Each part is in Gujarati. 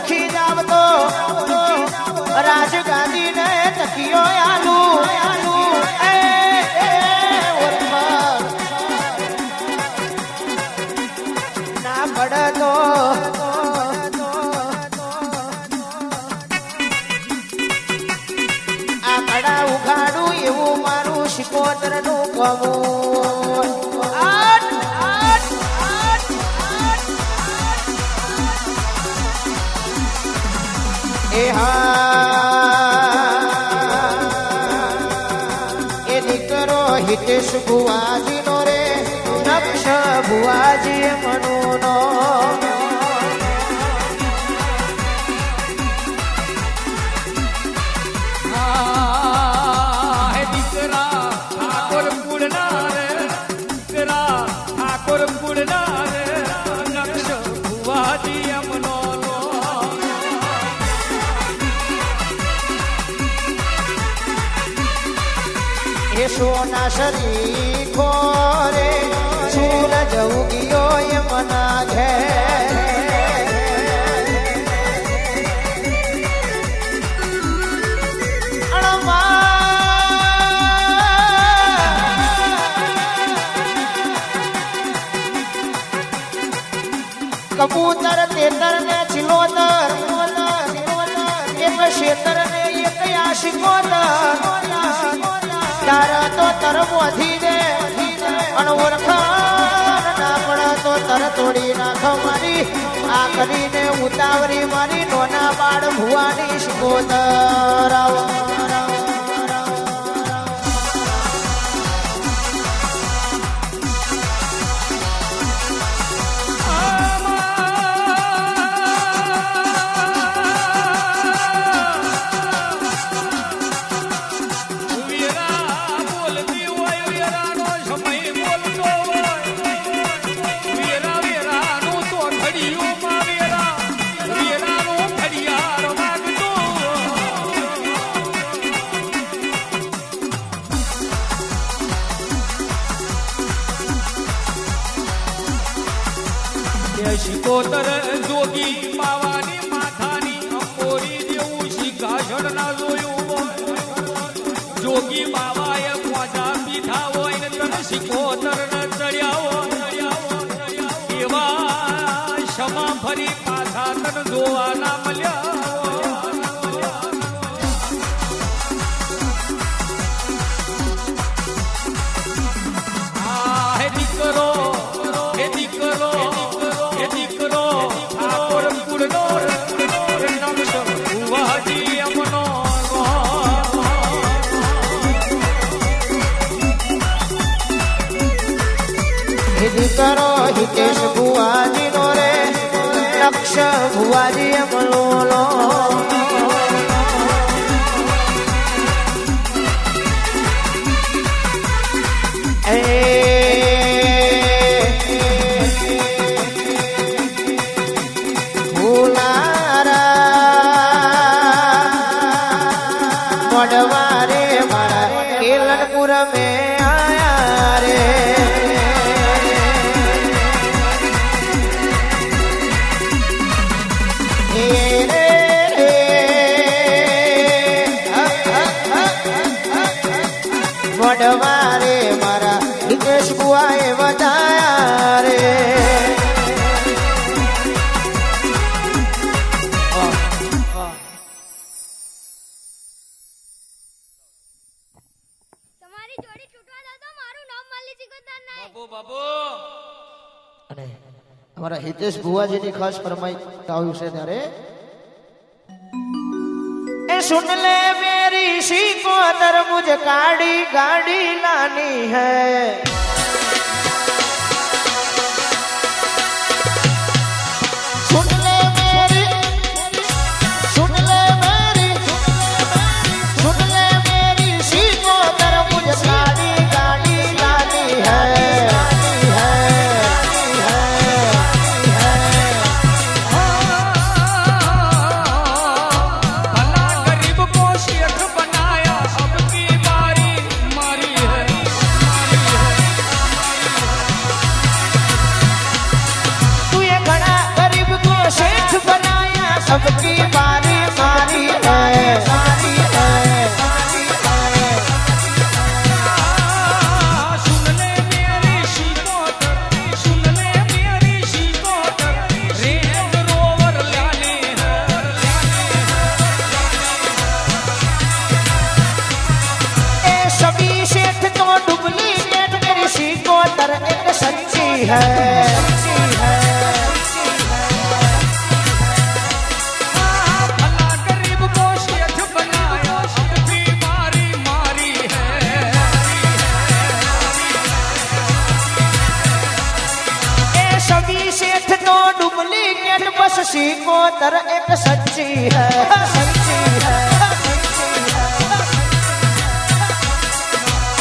ઓળખી જાવ તો રાજગાદી ને તકિયો આલુ ના પડે તો આ કડા ઉઘાડું એવું મારું શિકોતર નું કમું એ દીકરો હિતેશ ભુવાજી નો રે નક્ષ ભુવાજી મનુ નો દીકરા ઠાકોર પુડના રે દીકરા ઠાકોર પુડના રે નક્ષ ભુવાજી મનો સોના શરી ખોરે સૂરજ ઉગિયો યમના ઘેર કબૂતર તેતર ને ચિલોતર એક શેતર ને એક આશિકોતર તારા તો તરમોથી દે અણવરખાન ના પડે તો તર તોડી નાખ મારી આ કરીને ઉતાવળી મારી નોના બાળ ભુવાની શિકોતર શિકોતર જોગી પાવાની માથાની અંબોરી જેવું શિકાસણ ના જોયું જોગી બાવાએ મોજા પીધા હોય ને તને શિકોતર ના ચડ્યા હોય એવા ક્ષમા ફરી પાછા તને જોવા ના મળ્યા દીકરો હે દીકરો દીકરો ઠાકોર પુરનો નક્ષ ભુવાજી અમનો દીકરો હિતેશ ભુવાજી નો રે નક્ષ ભુવાજી અમલો મોડવારે મારા કેલનપુર મેં આયા રે મોડવારે મારા હિતેશ બુઆએ વધાયા રે અને અમારા હિતેશ ભુવાજીની ખાસ ફરમાઈશ આવ્યું છે ત્યારે એ સુન લે મેરી શિકોતર મુझ गाड़ी गाड़ी लानी है है भला गरीब को शेठ बनाया अपनी मारी मारी है ए सभी सेठ तो डुप्लीकेट बस सिकोतर एक सच्ची है सच्ची है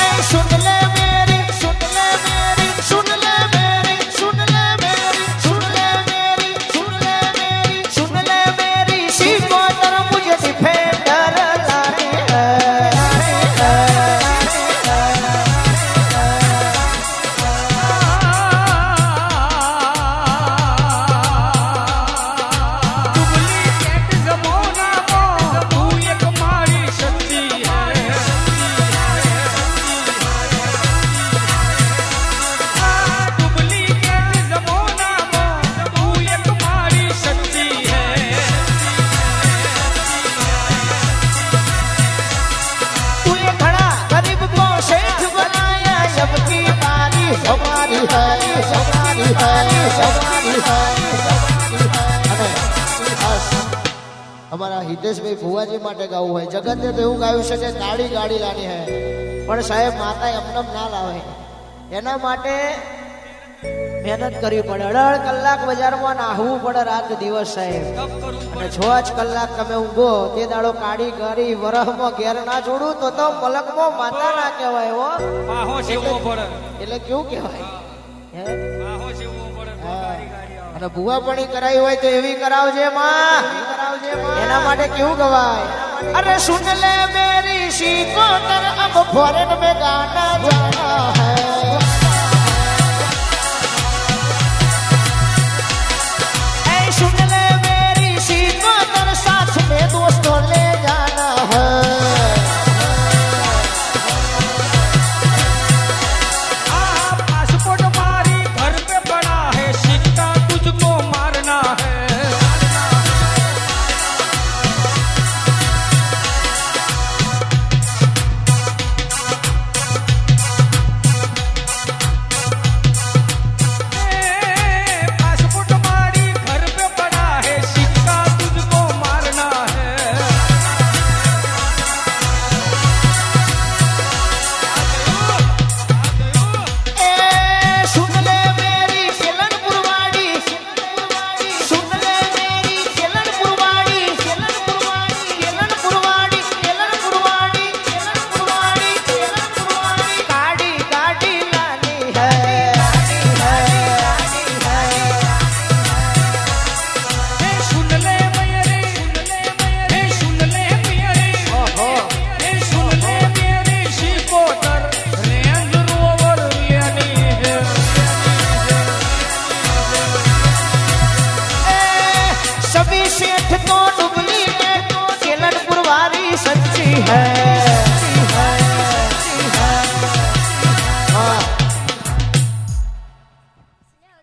ए सुन ले मेरी सुन ले मेरी सुन ले मेरी सुन ले मेरी सुन ले मेरी सुन ले मेरी सुन ले मेरी सिकोतर मुझे डिफेंडर लानी है डुप्लीकेट जमाना में तू एक मारी शक्ति है डुप्लीकेट जमाना में तू एक मारी शक्ति है तू ये खड़ा गरीब को सेठ बनाया सबकी बारी हमारी है हमारी है हमारी है અને ખાસ અમારા હિતેશભાઈ ભુવાજી માટે ગાવું હોય જગતે તો એવું ગાયું છે કે ગાડી ગાડી લાની હે પણ સાહેબ માતા એમનેમ ના લાવે એના માટે મહેનત કરવી પડે 18 કલાક બજારમાં નાહવું પડે રાત દિવસ સાહેબ કબ કરું અને 6 કલાક તમે ઊંઘો તે દાડો કાઢી કરી વરહમાં ઘેર ના જોડું તો મલકમાં માતા ના કહેવાય હો પાહો સેવો પડે એટલે કેવું કહેવાય હે પાહો સેવો પડે તો ગાડી ગાડી આવે અને ભુવાપણી કરાવી હોય તો એવી કરાવજે માં એના માટે કેવું ગવાય અરે સુન લે મેરી સિકોતર અબ ફોરેન में गाना जाना है ऐ सुन ले मेरी सिकोतर साथ में दोस्तों ले जाना है पासपोर्ट मारी घर पे पड़ा है सिक्का तुझको मारना है पासपोर्ट मारी घर पे पड़ा है सिक्का तुझको मारना है ए सुन ले मेरी केलनपुरवाड़ी सुन ले मेरी केलनपुरवाड़ी केलनपुरवाड़ी केलनपुरवाड़ी केलनपुरवाड़ी केलनपुरवाड़ी केलनपुरवाड़ी गाड़ी गाड़ी लानी है हे सुन ले मेरे हे सुन ले मेरे ओहो हे सुन ले मेरे सिकोतर रेंज रोवर लेनी है सभी सेठ तो डुप्लीकेट केलनपुरवाड़ी सच्ची है हाँ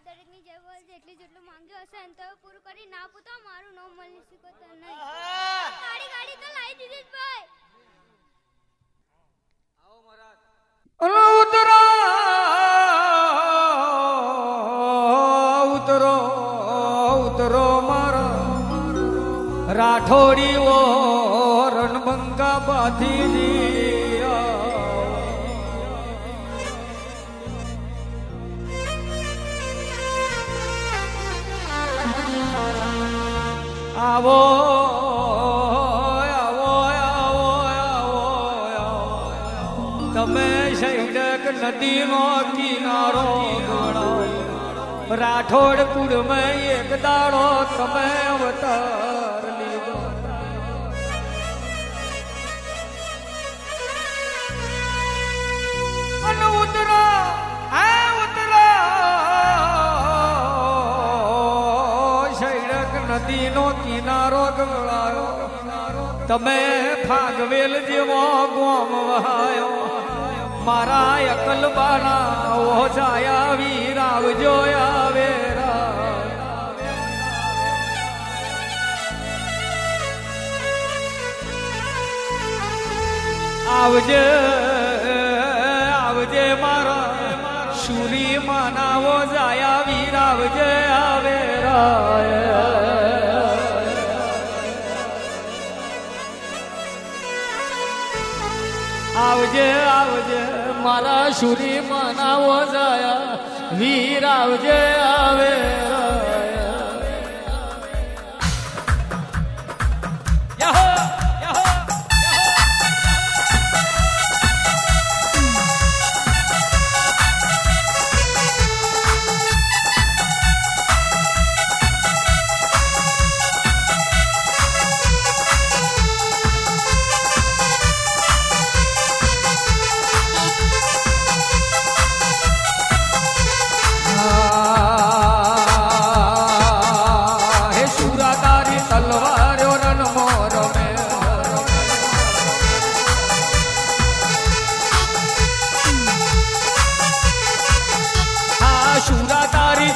દરેકની જરૂર જેટલી જેટલું માંગ્યું હશે એને તો પૂરું કરી ના પૂછો મારું નામ મળી શીખો તો નહીં ગાડી ગાડી તો લાવી દીધી જ ભાઈ ઉતરો ઉતરો ઉતરો મારા રાઠોડી ઓ રણબંકા બાધી આવો આવો આવો આવો આવો તમે શૈડક નદીનો કિનારો ગણાવો રાઠોડ કુળમાં એક દાડો તમે અવતાર લીધો અને ઉતરો આ ઉતરો શૈડક નદીનો કિનારો ગણાયો તમે ફાગવેલ જેવો ગોમ વહાયો મારા અકલબાના ઓજાયા વીર આવજો આવે આવજે આવજે મારા સુરી સુરી મનાવો જાયા વીરાવજે આવે રાય આવજે આવજે મારા સુરી મનાવો જાયા વીર આવજે આવે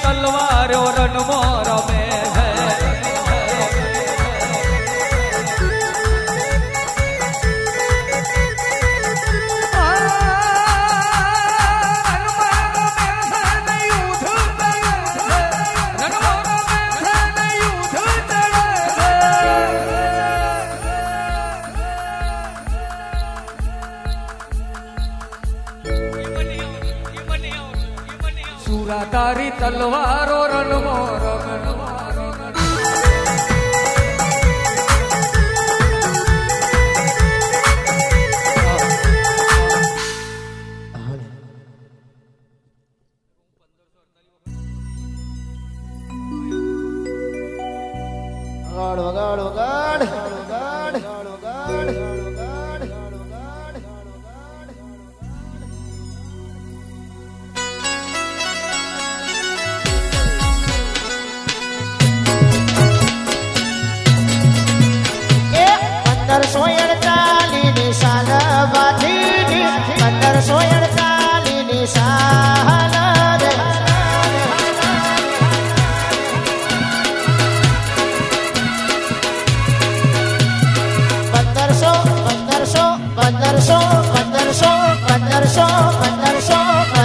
તલવારો રણમો રમે સુરા તારી તલવારો રણમો વગાડ વગાડ વગાડ સોયડતાલીની સાલ બાંધીની 1548ની સાલ રે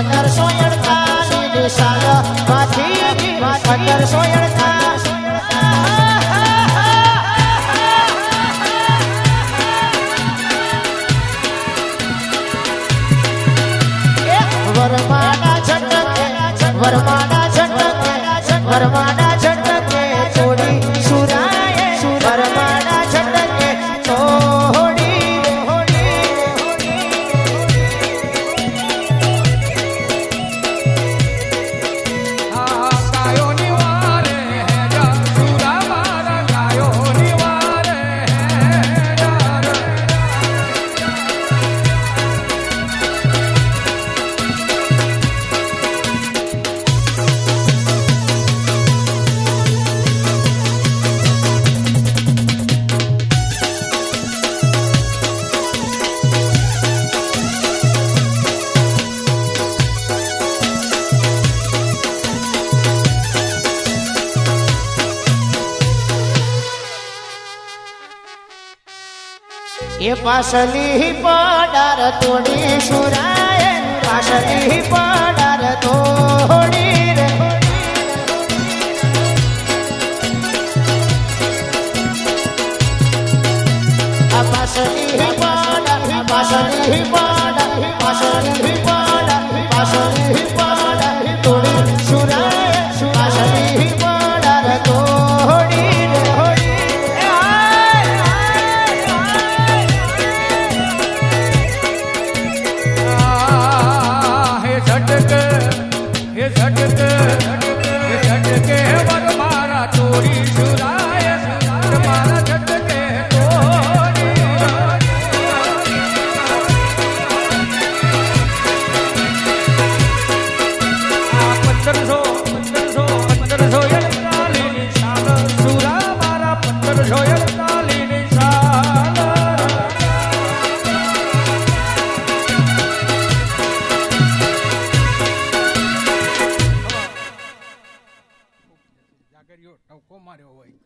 1548ની સાલ બાંધીની 1548 વરમાના ઝટકે છોડી સુરાએ વરમાના ઝટકે છોડી ગાયો નિવારે સુરા મારા ગાયો નિવારે એ પાસલી પડાર તોડી સુરાએ પાસલી પડાર તોડી રે આ પાસલી પડાર તોડી સુરાએ પાસલી પડાર તોડી રે झटके वर मारा तोरी सुराय मारा झटके तोरी पंदरसो एकतालीनी साल सुरा मारा 1548ની સાલ ટવકો માર્યો હોય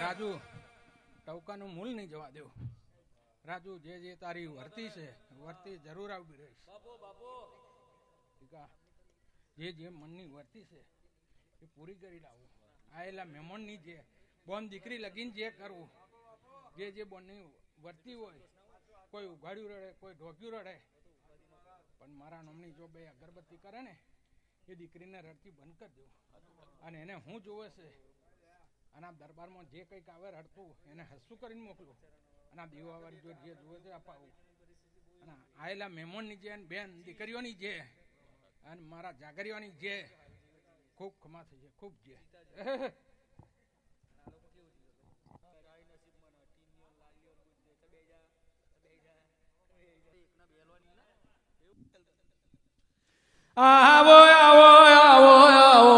રાજુ ટવકાનું મૂળ નહીં જવા દેવો રાજુ જે તારી વર્તી છે વર્તી જરૂર આવતી રહીશ ઠીક જે મનની વર્તી છે એ પૂરી કરી લાવું. આયેલા મહેમાનની જે બોન દીકરી લગીને જે કરવું, જે બોનની વર્તી હોય, કોઈ ઉઘાડ્યું રડે, કોઈ ઢોક્યું રડે, પણ મારા નામની જો બે અગરબત્તી કરે ને એ દીકરીને રડતી બંધ કરી દઉં. અને એને હું જોવે છે અને આ દરબારમાં જે કંઈક આવે રડતું એને હસું કરીને મોકલું અને આ દીવાવાળી જો જે જોવે તે અપાવું. અને આયેલા મહેમાનની જે બેન દીકરીઓની જે અને મારા જાગરીઓની જે ખૂબ ખમા થઈ છે, ખૂબ જે આવો આવો આવો આવો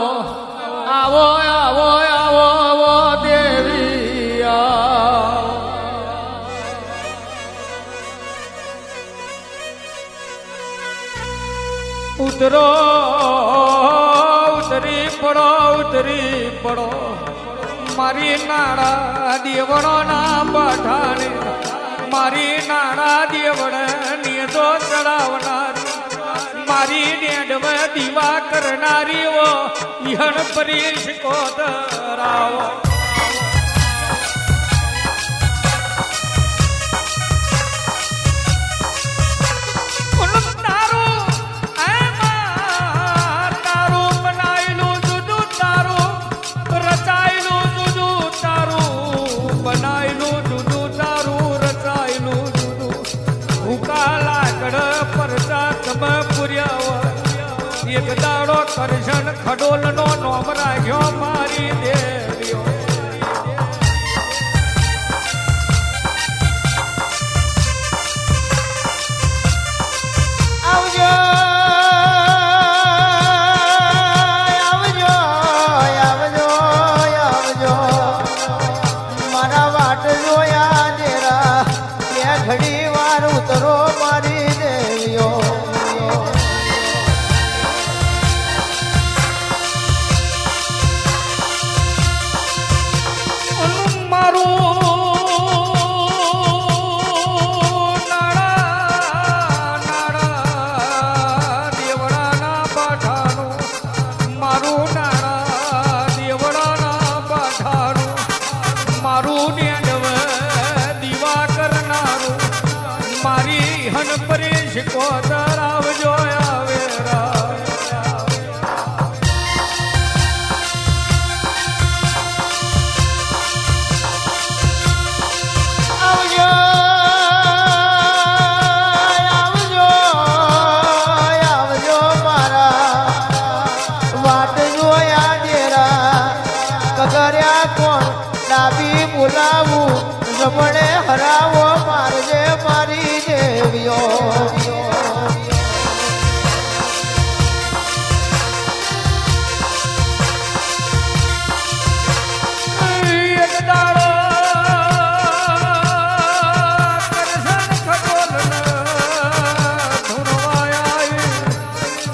આવો આવો આવો આવો દેવી ઉતરો ઉતરી પડો મારી નાડા દેવડો ના પઠાણે મારી નાડા દેવડ ની તો ચડાવનાર મારી નેડવ દીવા કરનારીઓ ઈહણ પરીશ કોતરાવો તારું બનાયેલું જુદું તારું રચાયેલું જુદું તારું બનાયેલું જુદું તારું રચાયેલું જુદું ભૂકા લાકડ પરચા તમ પુર્યા એક દાડો કરશન ખડોલ નો નોમ રાખ્યો મારી દેવીઓ આવજો આવજો આવજો આવજો મારા વાટ જોયા જેરા કે ઘડી વાર ઉતરો મારી દેવીઓ કોતરાવજો આવેરા આવજો આવજો આવજો મારા વાટ જોયા જેરા કગર્યા કોણ ડાબી બોલાવું જમણે હરાવો મારજે મારી દેવીઓ એક દાડો કરશન ખડોલ ધૂણવાયા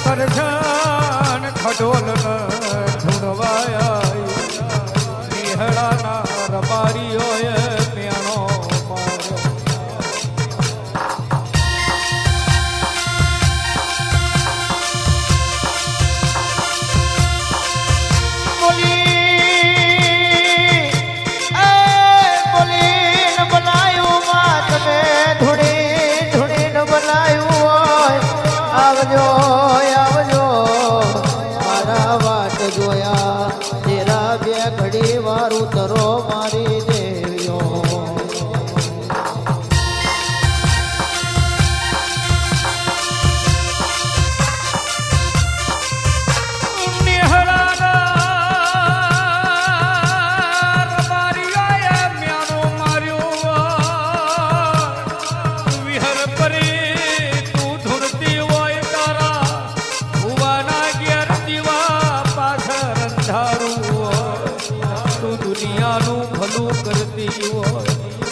કરશન ખડોલ ધૂણવાયા નિહળાના રબારીઓએ મેણો માર્યો બોલીને બનાયું માં તમે ધૂણીને બનાયું હોય આવજો આવજો મારા વાટ જોયા તેરા બે ઘડી વાર ઉતરો મારી દેવીઓ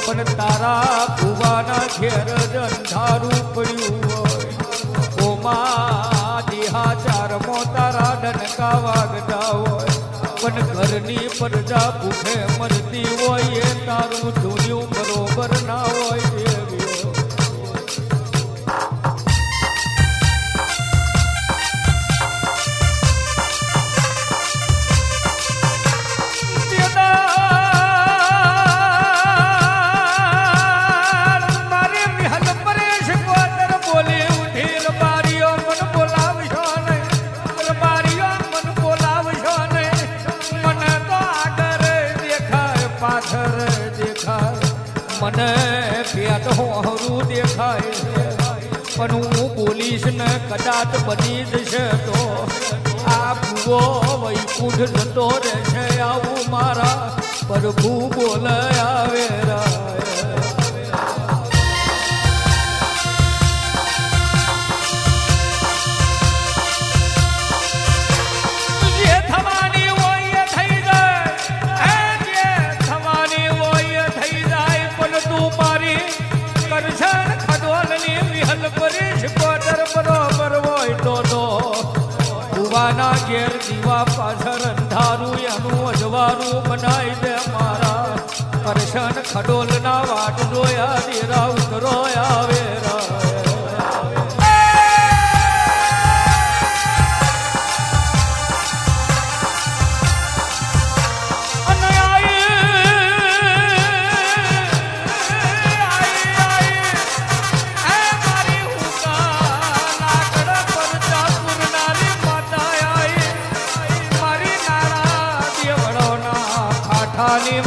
પણ તારા ભુવાના ઘેર અંધારું પડ્યું હોય ઓમાં દેહાચારમો તારા ડનકા વાગતા હોય પણ ઘરની પ્રજા ભૂખે મરતી હોય એ તારું ધૂન્યું બરોબર ના હોય દેવીઓ પણ હું બોલીશ ને કદાચ બની જશે તો આ ભૂવો વૈકુંઠ જતો રહેશે આવું મારા પ્રભુ બોલે આવે ઘેર દીવા પાછળ અંધારું એનું અજવારું બનાવી દે મારા કરશન ખડોલ ના વાટ જોયા દેરા ઉતરો આવે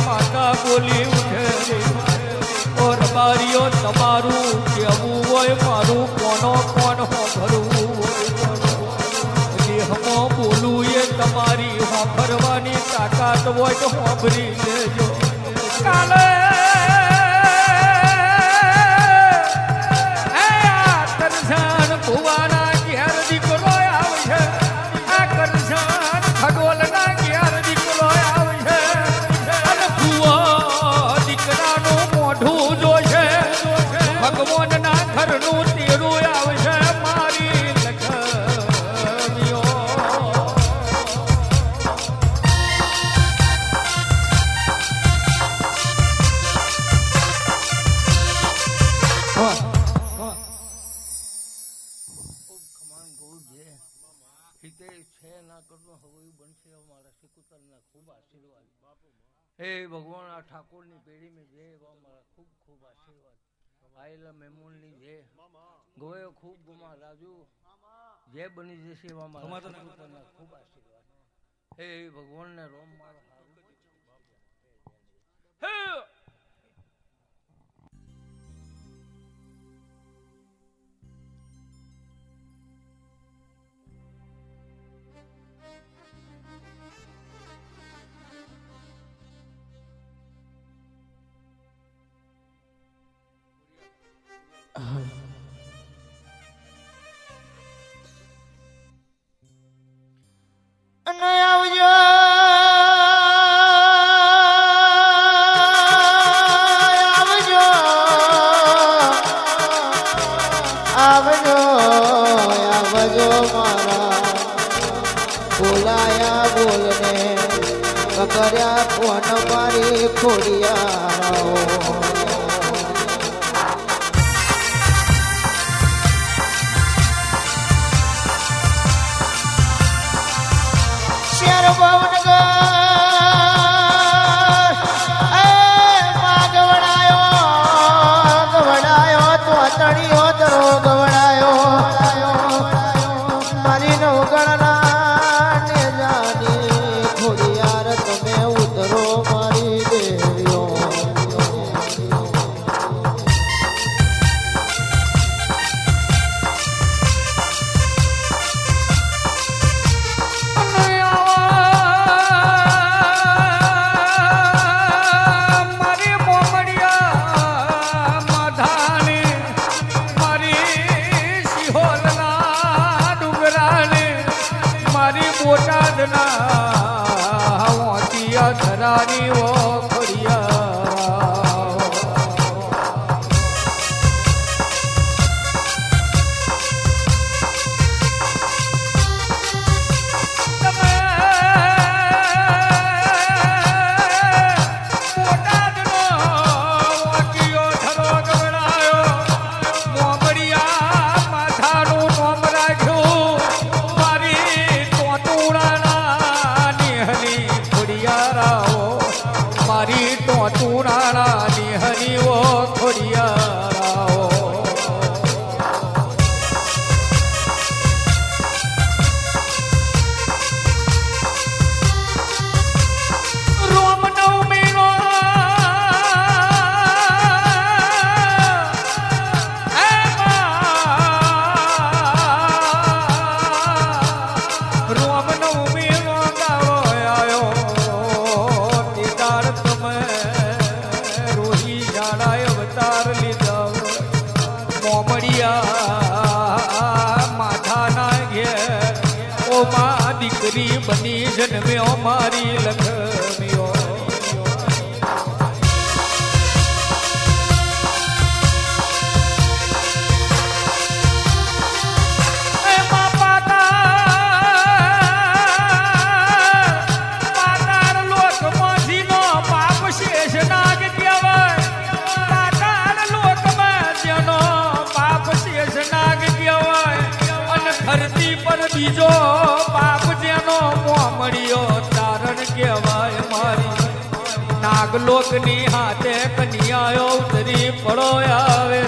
માતા બોલી ઉઠે ઓર બારીઓ તમારું કેવું હોય મારું કોનો કોણ હોભરવું દેહમો બોલું એ તમારી હોભરવાની તાકાત હોય તો હોભરી લેજો કાલે કરશન ભુવાના ઘેર દીકરો આવશે આ કરશન ખગોલના ઘેર દીકરો આવશે ભગવાનના ઘરનું તેરું આવશે મારી લખમીઓ હે ભગવાન આ ઠાકોરની પેઢી में जय मारा खूब खूब आशीर्वाद आयला मेमून ની જય ગોયો ખૂબ ગુમા રાજુ જય બની જશે એવા મારા ખૂબ આશીર્વાદ હે ભગવાન ને રોમ મારો હારું હે આવજો આવજો આવજો આવજો મારા બોલાયા બોલને કર્યા કોણ મારી ખોડિયારાઓ મારી નવગણના ને જાની ખોડિયાર તમે ઉતરો મારી દેવીઓ ધરાની ઓ ખોડિયા આવ્યા માથાના ઘેર ઓ માં દીકરી બની જન્મ્યો મારી લક્ષ્મીઓ ધરતી પર બીજો પાપ જેનો મોમળિયો તારણ કહેવાય મારી નાગલોકની હાથે કન્યાયો ઉતરી પડો આવે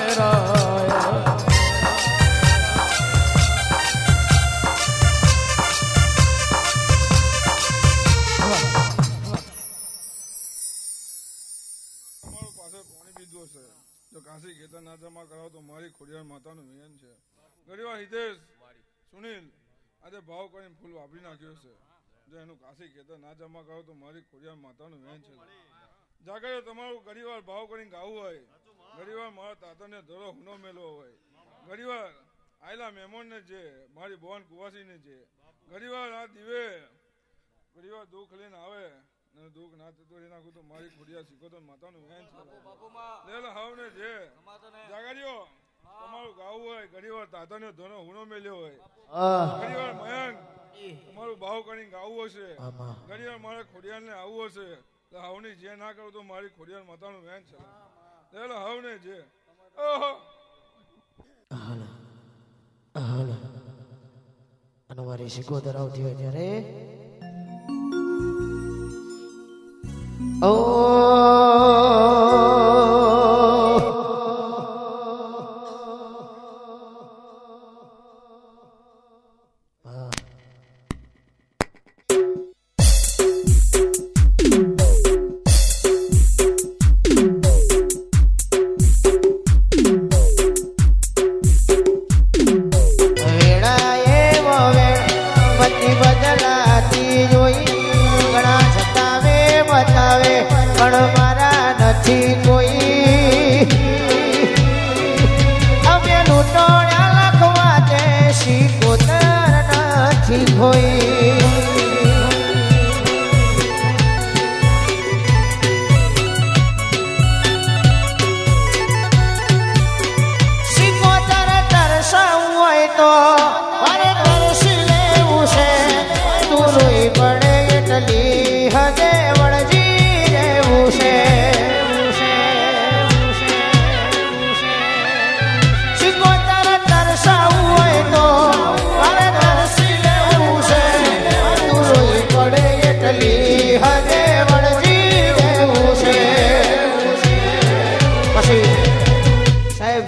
કાશી ખેતર ના જમા કરાવો તો મારી ખોડિયાર માતાનું વિયન છે ગરીવા હિતેશ સુનિલ આજે ભાવ કરીને ફૂલ વાપરી નાખ્યો છે જો એનું કાશી ખેતર ના જમા કરો તો મારી ખોડિયાર માતાનું વેન છે જાગર તમારું ઘણીવાર ભાવ કરીને ગાવું હોય ઘણીવાર મારા તાતાને ધરો હુનો મેળવો હોય ઘણીવાર આયલા મહેમાનને છે મારી બોન કુવાસીને છે ઘણીવાર આ દીવે ઘણીવાર દુઃખ લઈને આવે અને દુઃખ ના થતું એ નાખું તો મારી ખોડિયાર શીખોતર માતાનું વેન છે લેલ હાવને છે જાગરીઓ તમારું ગાવું હોય ઘણીવાર તાતાને ધરો હુનો મેલ્યો હોય ઘણીવાર મયંક તમારું ભાવ કરીને ગાવું હશે ઘણીવાર મારે ખોડિયારને આવવું હશે તો હાવની જે ના કરું તો મારી ખોડિયાર માતાનું વેન છે એટલે હાવને જે ઓહો અને મારી શીખોતર આવતી હોય ત્યારે ઓ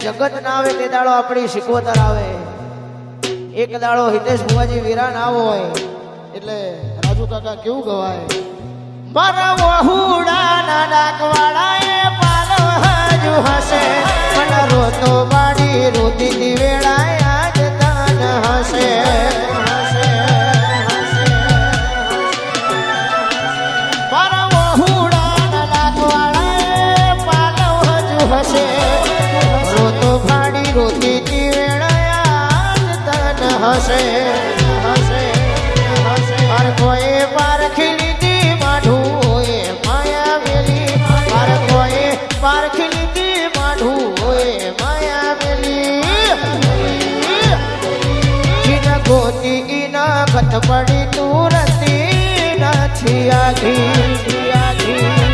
જગત ના આવે તે દાડો આપણી શીખવતર આવે એક દાડો હિતેશ ભુવાજી વીરા ના હોય એટલે રાજુ કાકા કેવું ગવાય મારા વહુડા ના ડાકવાળાએ પાલવ હજુ હશે મને રોતો બાડી રોતી દી વેળાએ આજ તાન હશે મારા વહુડા ના ડાકવાળાએ પાલવ હજુ હશે રોતી તી વેળાયા તન હશે હશે હશે હર કોઈ પારખી લીધી માઢું એ માયા મેલી હર કોઈ પારખી લીધી માઢું એ માયા મેલી જીન ગોતી ઈના કથ પડી તું રતી નથી આઘી